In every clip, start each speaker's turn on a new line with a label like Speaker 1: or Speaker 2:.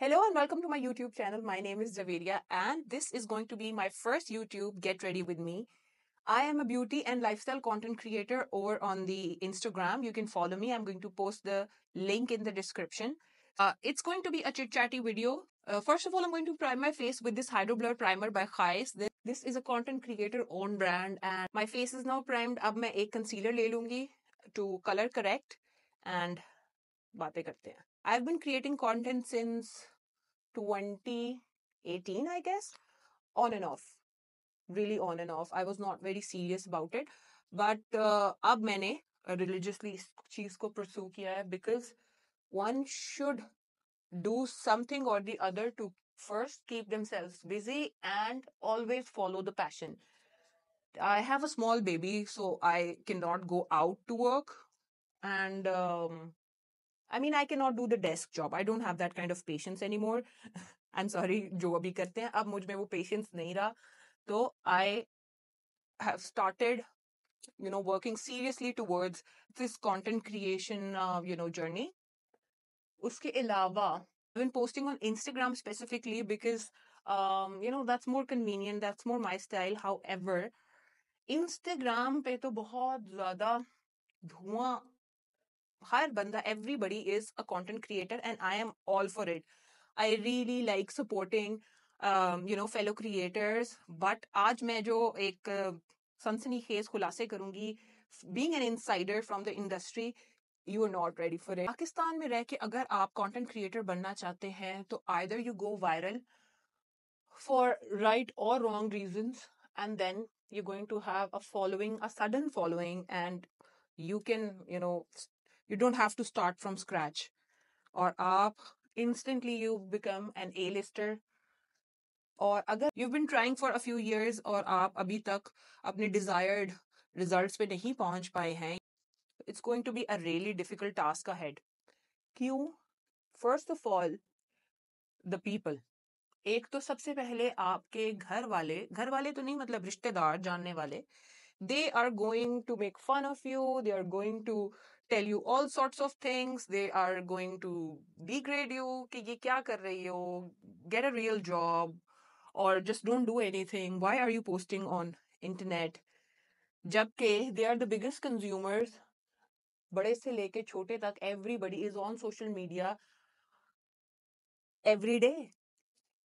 Speaker 1: Hello and welcome to my YouTube channel. My name is Javeria and this is going to be my first YouTube Get Ready With Me. I am a beauty and lifestyle content creator over on the Instagram. You can follow me. I'm going to post the link in the description. It's going to be a chit chatty video. First of all, I'm going to prime my face with this Hydro Blur Primer by Khais. This is a content creator own brand and my face is now primed. अब मैं एक concealer ले लूंगी to color correct and बातें करते हैं. I've been creating content since 2018, I guess, on and off. Really on and off. I was not very serious about it. But अब मैंने religiously इस चीज को pursue किया है because one should do something or the other to first keep themselves busy and always follow the passion. I have a small baby, so I cannot go out to work. And I mean, I cannot do the desk job. I don't have that kind of patience anymore. I'm sorry, जो अभी करते हैं अब मुझ में वो patience नहीं रहा. तो I have started, working seriously towards this content creation, journey. उसके अलावा, I've been posting on Instagram specifically because, that's more convenient, that's more my style. However, Instagram पे तो बहुत ज़्यादा धुआं हर बंदा everybody is a content creator and I am all for it. I really like supporting fellow creators. But आज मैं जो एक सनसनीखेज खुलासे करूंगी, being an insider from the industry, you are not ready for it. Pakistan में रह के अगर आप content creator बनना चाहते हैं तो either you go viral for right or wrong reasons, and then you're going to have a following, a sudden following, and you can, you don't have to start from scratch. Or आप instantly you become an A-lister. और अगर you've been trying for a few years और आप अभी तक अपने desired results पे नहीं पहुंच पाए हैं, it's going to be a really difficult task ahead. क्यों? First of all, the people. एक तो सबसे पहले आपके घर वाले तो नहीं मतलब रिश्तेदार जानने वाले, they are going to make fun of you, they are going to tell you all sorts of things, they are going to degrade you कि ये क्या कर रही हो, get a real job, or just don't do anything, why are you posting on internet. जबकि they are the biggest consumers, बड़े से लेके छोटे तक, everybody is on social media every day.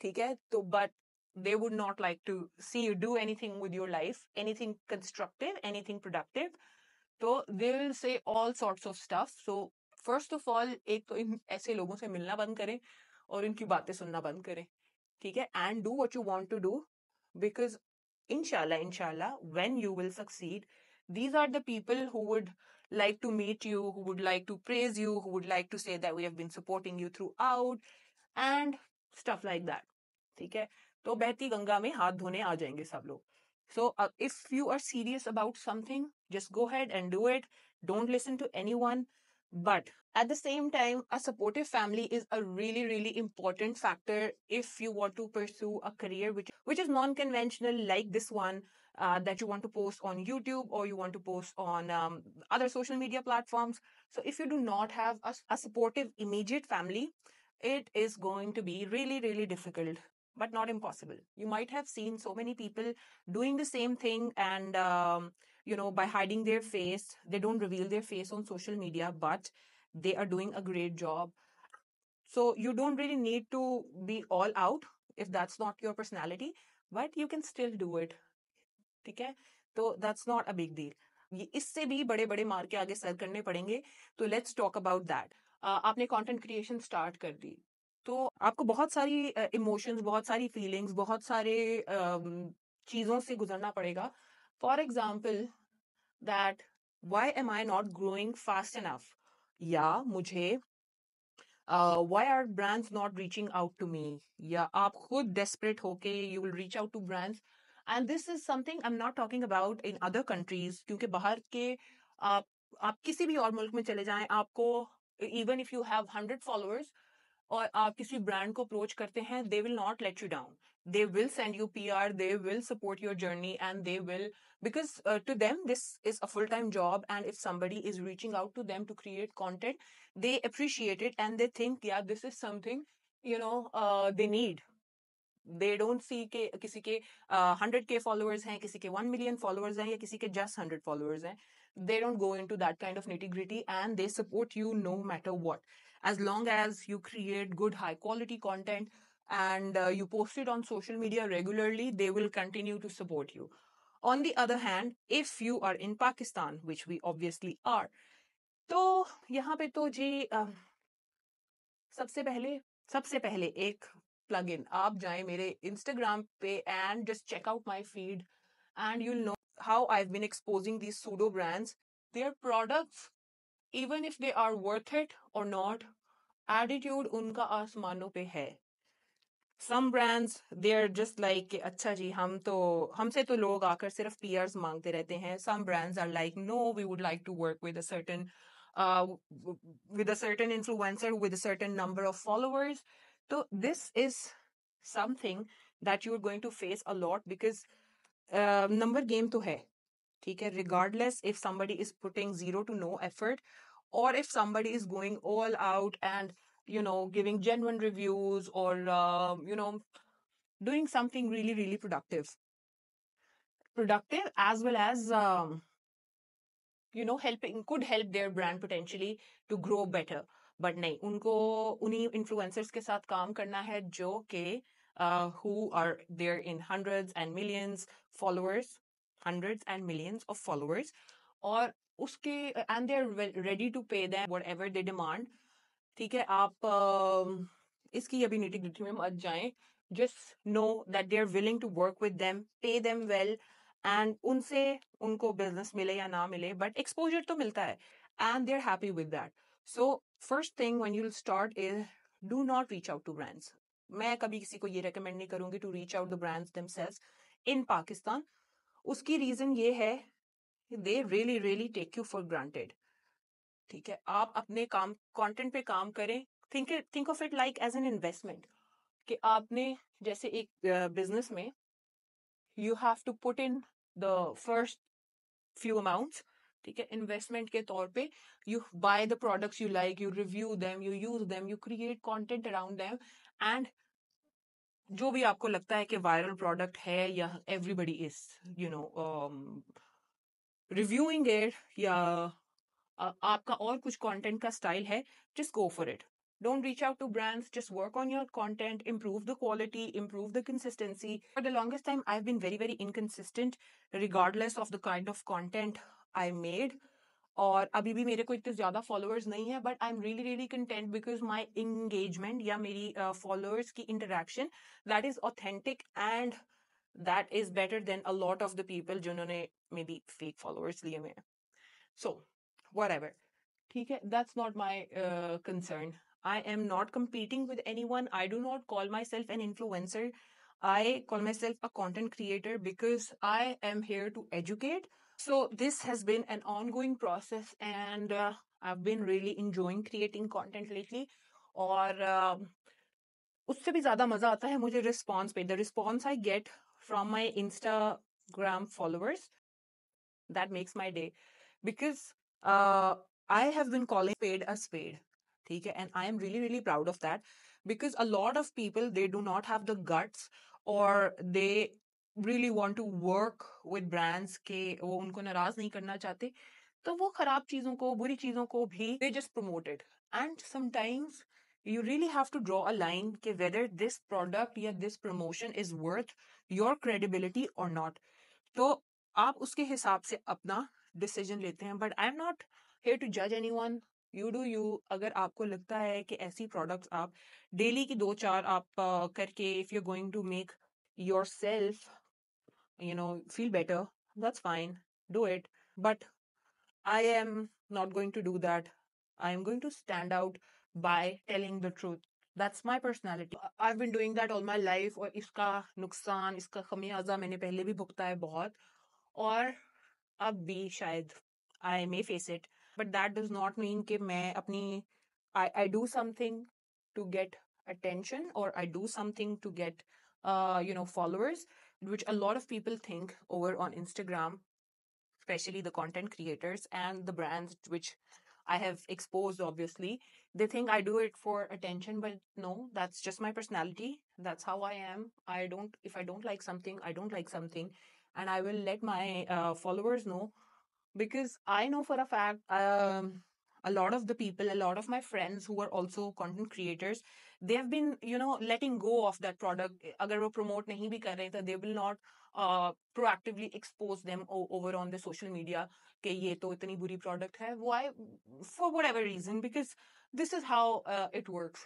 Speaker 1: ठीक है तो but they would not like to see you do anything with your life, anything constructive, anything productive. So they will say all sorts of stuff. So first of all, एक तो इन ऐसे लोगों से मिलना बंद करें और इनकी बातें सुनना बंद करें. ठीक है, and do what you want to do, because inshallah when you will succeed, these are the people who would like to meet you, who would like to praise you, who would like to say that we have been supporting you throughout and stuff like that. ठीक है, तो बहती गंगा में हाथ धोने आ जाएंगे सब लोग. So if you are serious about something, just go ahead and do it. Don't listen to anyone. But at the same time, a supportive family is a really, really important factor if you want to pursue a career which is non-conventional, like this one, that you want to post on YouTube or you want to post on other social media platforms. So if you do not have a supportive immediate family, it is going to be really, really difficult, but not impossible. You might have seen so many people doing the same thing, and by hiding their face, they don't reveal their face on social media, but they are doing a great job. So you don't really need to be all out if that's not your personality, but you can still do it. ठीक है, तो that's not a big deal. ये इससे भी बड़े बड़े मार के आगे सर करने पड़ेंगे. तो let's talk about that. आपने कंटेंट क्रिएशन स्टार्ट कर दी तो आपको बहुत सारी इमोशंस, बहुत सारी फीलिंग्स, बहुत सारे चीजों से गुजरना पड़ेगा. For example, that why am I not growing fast enough, या मुझे why are brands not reaching out to me, या आप खुद desperate होके you will reach out to brands. And this is something I'm not talking about in other countries, क्योंकि बाहर के आप किसी भी और मुल्क में चले जाएं, आपको even if you have 100 followers और आप किसी ब्रांड को अप्रोच करते हैं, they will not let you down. They will send you PR, they will support your journey, and they will, because to them this is a full-time job, and if somebody is reaching out to them to create content, they appreciate it and they think, yeah, this is something they need. They don't see कि किसी के 100K followers हैं, किसी के 1 million followers हैं, या किसी के just 100 followers हैं. They don't go into that kind of nitty gritty, and they support you no matter what. As long as you create good high quality content and you post it on social media regularly, they will continue to support you. On the other hand, if you are in Pakistan, which we obviously are, तो यहाँ पे तो जी सबसे पहले सबसे पहले एक plug in, आप जाएं मेरे इंस्टाग्राम पे and just check out my feed and you'll know how I've been exposing these pseudo brands, their products, even if they are worth it or not, attitude उनका आसमानों पे है. Some brands, they are just like कि अच्छा जी हमसे तो लोग आकर सिर्फ PRs मांगते रहते हैं. Some brands are like, no, we would like to work with a certain uh, with a certain influencer with a certain number of followers. So this is something that you're going to face a lot because number game तो है. ठीक है, regardless if somebody is putting zero to no effort, or if somebody is going all out and giving genuine reviews, or doing something really really productive as well as helping, could help their brand potentially to grow better. But नहीं, उनको उन्हीं influencers के साथ काम करना है जो कि who are there in hundreds and millions followers, hundreds and millions of followers, और उसके and they're ready to pay them whatever they demand. ठीक है, आप इसकी अभी नीति ग्रिटी में मत जाएं. Just know that they're willing to work with them, pay them well, and उनसे उनको business मिले या ना मिले, but exposure तो मिलता है, and they're happy with that. So first thing when you'll start is, do not reach out to brands. मैं कभी किसी को ये recommend नहीं करूंगी to reach out the brands themselves in Pakistan. उसकी reason ये है, they really really take you for granted. ठीक है, आप अपने काम कंटेंट पे काम करें. Think of it like as an investment, कि आपने जैसे एक बिजनेस में you have to put in the first few amounts. ठीक है, इन्वेस्टमेंट के तौर पे you buy the products you like, you review them, you use them, you create content around them, and जो भी आपको लगता है कि वायरल प्रोडक्ट है या एवरीबडी इज रिव्यूइंग इट, या आपका और कुछ कंटेंट का स्टाइल है, just go for it. Don't reach out to brands, just work on your content, improve the quality, improve the consistency. For the longest time, I've been very, very inconsistent, regardless of the kind of content I made. और अभी भी मेरे को इतने ज़्यादा followers नहीं है, but I'm really, really content because my engagement या मेरी followers की interaction, that is authentic and that is better than a lot of the people जिन्होंने maybe fake followers लिए हुए हैं. So, whatever. ठीक है, that's not my concern. I am not competing with anyone. I do not call myself an influencer. I call myself a content creator because I am here to educate. So this has been an ongoing process, and I've been really enjoying creating content lately. और उससे भी ज्यादा मजा आता है मुझे response पे. The response I get from my Instagram followers, that makes my day, because I have been calling spade a spade. ठीक है, and I am really really proud of that, because a lot of people, they do not have the guts, or they really want to work with brands के वो उनको नाराज नहीं करना चाहते, तो वो खराब चीजों को, बुरी चीजों को भी they just promote it. And sometimes you really have to draw a line कि whether this product या this promotion is worth your credibility or not. तो आप उसके हिसाब से अपना डिसीजन लेते हैं. But I am not here to जज एनीवन. You do you. अगर आपको लगता है कि ऐसी प्रोडक्ट्स आप डेली की 2-4 आप करके, if you going to make yourself feel better, that's fine, do it. But I am not going to do that. I am going to stand out by telling the truth. That's my personality. I've been doing that all my life, और इसका नुकसान, इसका खमियाजा मैंने पहले भी भुगता है बहुत, और अब भी शायद I may face it. But that does not mean कि मैं अपनी I do something to get attention, or I do something to get followers, which a lot of people think over on Instagram, especially the content creators and the brands which I have exposed, obviously. They think I do it for attention, but no, that's just my personality. That's how I am. If I don't like something, I don't like something. And I will let my followers know, because I know for a fact, a lot of the people, a lot of my friends who are also content creators, they have been, letting go of that product. Agar wo promote nahi bhi kar rahe, तो they will not proactively expose them over on the social media कि ये तो इतनी बुरी product है. Why? For whatever reason, because this is how it works.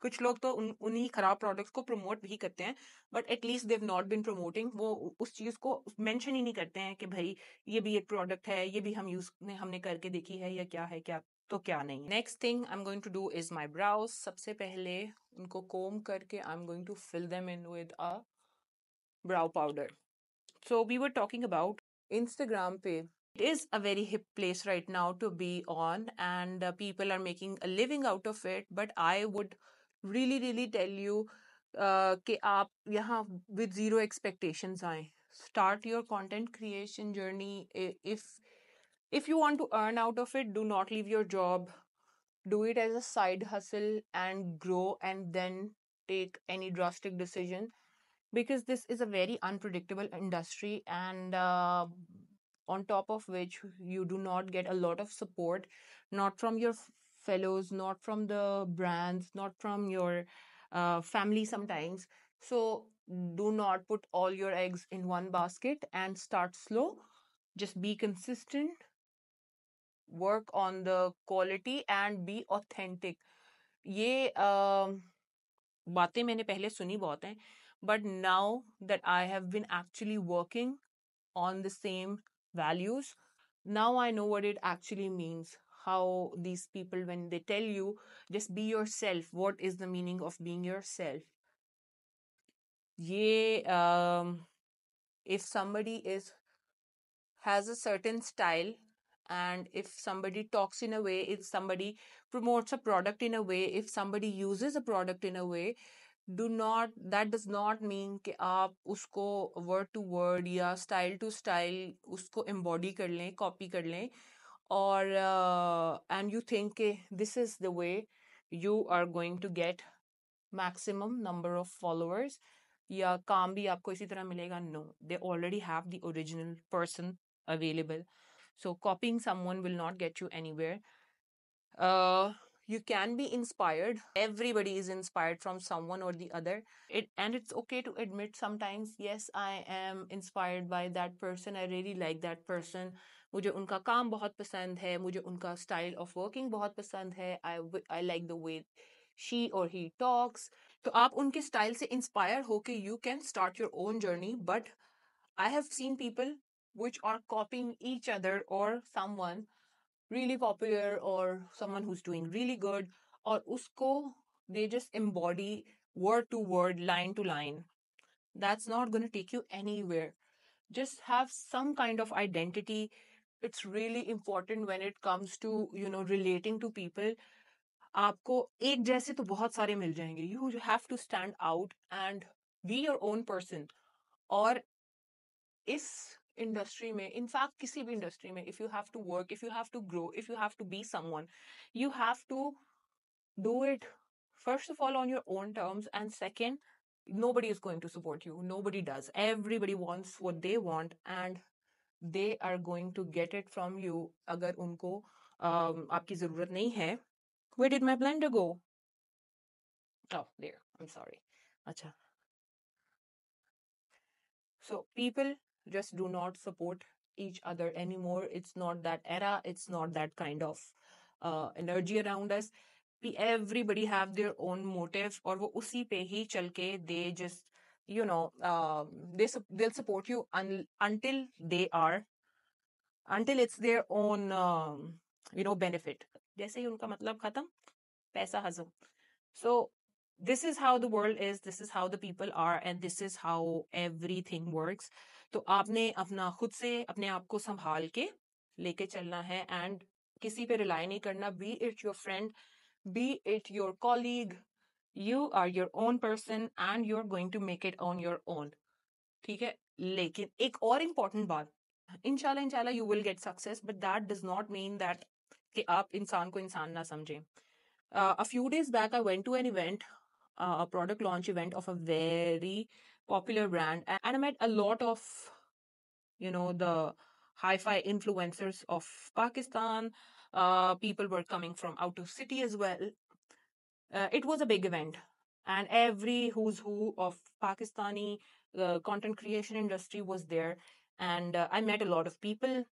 Speaker 1: कुछ लोग तो उन्हीं खराब प्रोडक्ट्स को प्रमोट भी करते हैं, but at least they've not been promoting. वो उस चीज को मेंशन ही नहीं करते हैं कि भाई ये भी एक प्रोडक्ट है, ये भी हमने करके देखी है, या क्या है, क्या तो क्या नहीं. Next thing I am going to do is my brows. सबसे पहले उनको कोम करके I am going to fill them in with a brow powder. So we were talking about Instagram पे. It is a very hip place right now to be on, and people are making a living out of it. But I would really, really tell you कि आप यहाँ with zero expectations आए. Start your content creation journey. If you want to earn out of it, do not leave your job. Do it as a side hustle and grow, and then take any drastic decision, because this is a very unpredictable industry, and on top of which you do not get a lot of support, not from your fellows, not from the brands, not from your family sometimes. So do not put all your eggs in one basket, and start slow. Just be consistent, work on the quality, and be authentic. ये बातें मैंने पहले सुनी बहुत हैं, but now that I have been actually working on the same values, now I know what it actually means. How these people, when they tell you just be yourself, what is the meaning of being yourself? ये if somebody has a certain style, and if somebody talks in a way, if somebody promotes a product in a way, if somebody uses a product in a way, that does not mean कि आप उसको word to word या style to style उसको embody कर लें, copy कर लें, और and you think कि this is the way you are going to get maximum number of followers, या काम भी आपको इसी तरह मिलेगा. No, they already have the original person available. So copying someone will not get you anywhere. You can be inspired. Everybody is inspired from someone or the other. And it's okay to admit sometimes, yes, I am inspired by that person. I really like that person. मुझे उनका काम बहुत पसंद है. मुझे उनका style of working बहुत पसंद है. I like the way she or he talks. तो आप उनके style से inspire होके you can start your own journey. But I have seen people which are copying each other, or someone really popular, or someone who's doing really good, or usko they just embody word to word, line to line. That's not going to take you anywhere. Just have some kind of identity. It's really important when it comes to relating to people. आपको एक जैसे तो बहुत सारे मिल जाएंगे. You have to stand out and be your own person. और इस industry में, इनफैक्ट किसी भी इंडस्ट्री में, if you have to work, if you have to grow, if you have to be someone, you have to do it first of all on your own terms, and second, nobody is going to support you. Nobody does. Everybody wants what they want, and they are going to get it from you. अगर उनको आपकी जरूरत नहीं है. Where did my blender go? Oh, there. I'm sorry. अच्छा. So people just do not support each other anymore. It's not that era. It's not that kind of energy around us. Everybody have their own motive, और वो उसी पे ही चल के they just they'll support you until it's their own benefit. जैसे ही उनका मतलब खत्म, पैसा हजम. So this is how the world is, this is how the people are, and this is how everything works. तो आपने अपना खुद से अपने आप को संभाल के लेके चलना है, and किसी पे रिलाई नहीं करना. Be it your friend, be it your colleague, you are your own person and you're going to make it on your own. ठीक है. लेकिन एक और important बात, inshallah you will get success, but that does not mean that कि आप इंसान को इंसान ना समझें. A few days back, I went to an event, a product launch event of a very popular brand, and I met a lot of, the hi-fi influencers of Pakistan. People were coming from out of city as well. It was a big event, and every who's who of Pakistani content creation industry was there, and I met a lot of people.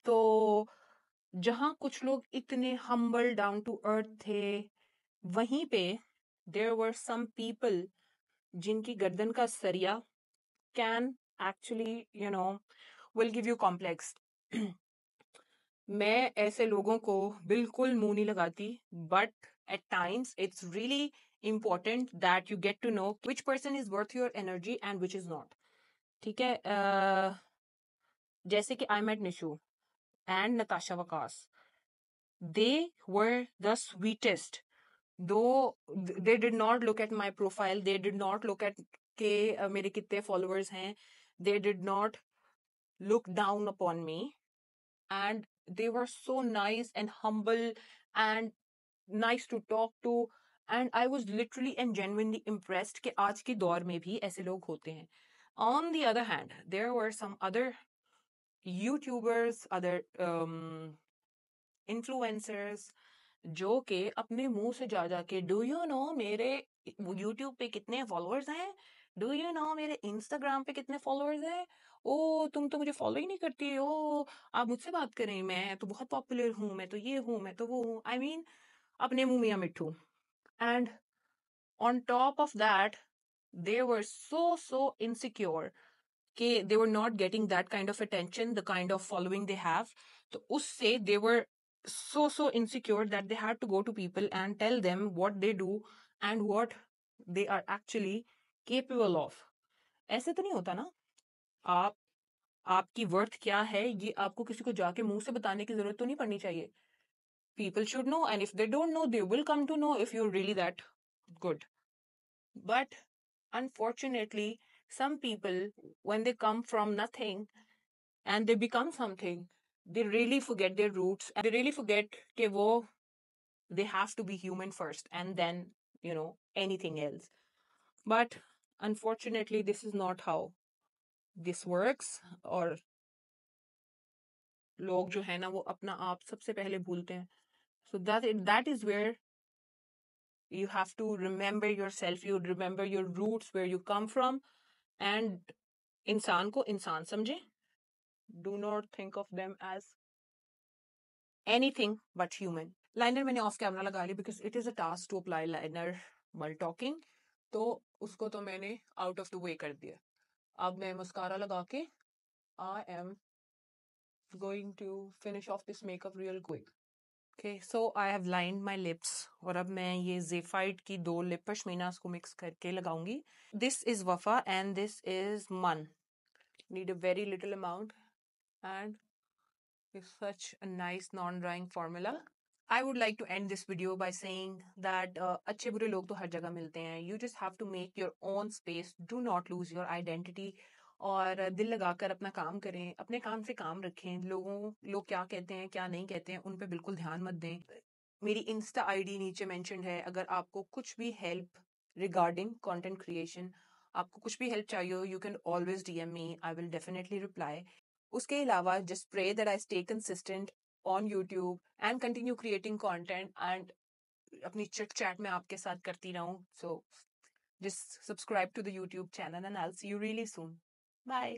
Speaker 1: तो जहाँ कुछ लोग इतने humble down to earth थे, वहीं पे there were some people जिनकी गर्दन का सरिया can actually, will give you complex. मैं ऐसे लोगों को बिल्कुल मुंह नहीं लगाती, but at times it's really important that you get to know which person is worth your energy and which is not. ठीक है. जैसे कि I met Nishu and Natasha Vakas. They were the sweetest. Though they did not look at my profile, they did not look at के मेरे कितने followers हैं, they did not look down upon me, and they were so nice and humble and nice to talk to, and I was literally and genuinely impressed कि आज के दौर में भी ऐसे लोग होते हैं. On the other hand, there were some other YouTubers, other influencers जो के अपने मुंह से जा जाके डू यू नो मेरे यूट्यूब पे कितने फॉलोअर्स हैं, डू यू नो मेरे इंस्टाग्राम पे कितने फॉलोअर्स हैं, ओ तुम तो मुझे फॉलो ही नहीं करती हो, आप मुझसे बात करें, मैं तो बहुत पॉपुलर हूँ, मैं तो ये हूँ, मैं तो वो हूँ. आई मीन अपने मुंह मियाँ मिट्ठू. And on top of that they were so insecure कि they were not getting that kind of attention, the kind of following they have. तो उससे they were so insecure that they had to go to people and tell them what they do and what they are actually capable of. ऐसे तो नहीं होता ना. आप आपकी worth क्या है ये आपको किसी को जाके मुंह से बताने की जरूरत तो नहीं पड़नी चाहिए. People should know, and if they don't know, they will come to know if you're really that good. But unfortunately, some people, when they come from nothing and they become something, they really forget their roots and they really forget कि वो they have to be human first and then, anything else. But unfortunately, this is not how this works. और लोग जो है ना वो अपना आप सबसे पहले भूलते हैं. So that is where you have to remember yourself, you remember your roots, where you come from, and इंसान को इंसान समझे. Do not think of them as anything but human. Liner मैंने off camera लगा ली because it is a task to apply liner while talking. तो उसको तो मैंने out of the way कर दिया. अब मैं मस्कारा लगा के I am going to finish off this makeup real quick. Okay, so I have lined my lips और अब मैं ये Zephyte की 2 lip pashminas को mix करके लगाऊंगी. This is Wafa and this is Man. Need a very little amount and it's such a nice non-drying formula. I would like to end this video by saying that अच्छे बुरे लोग तो हर जगह मिलते हैं. You just have to make your own space. Do not lose your identity. और दिल लगाकर अपना काम करें, अपने काम से काम रखें. लोग क्या कहते हैं क्या नहीं कहते हैं उन पे बिल्कुल ध्यान मत दें. मेरी इंस्टा आईडी नीचे मेंशन्ड है. अगर आपको कुछ भी हेल्प रिगार्डिंग कंटेंट क्रिएशन, आपको कुछ भी हेल्प चाहिए हो, you can always DM me. I will definitely reply. उसके अलावा just pray that I stay consistent on YouTube and continue creating content and अपनी chit chat में आपके साथ करती रहूं. So just subscribe to the YouTube channel and I'll see you really soon. Bye.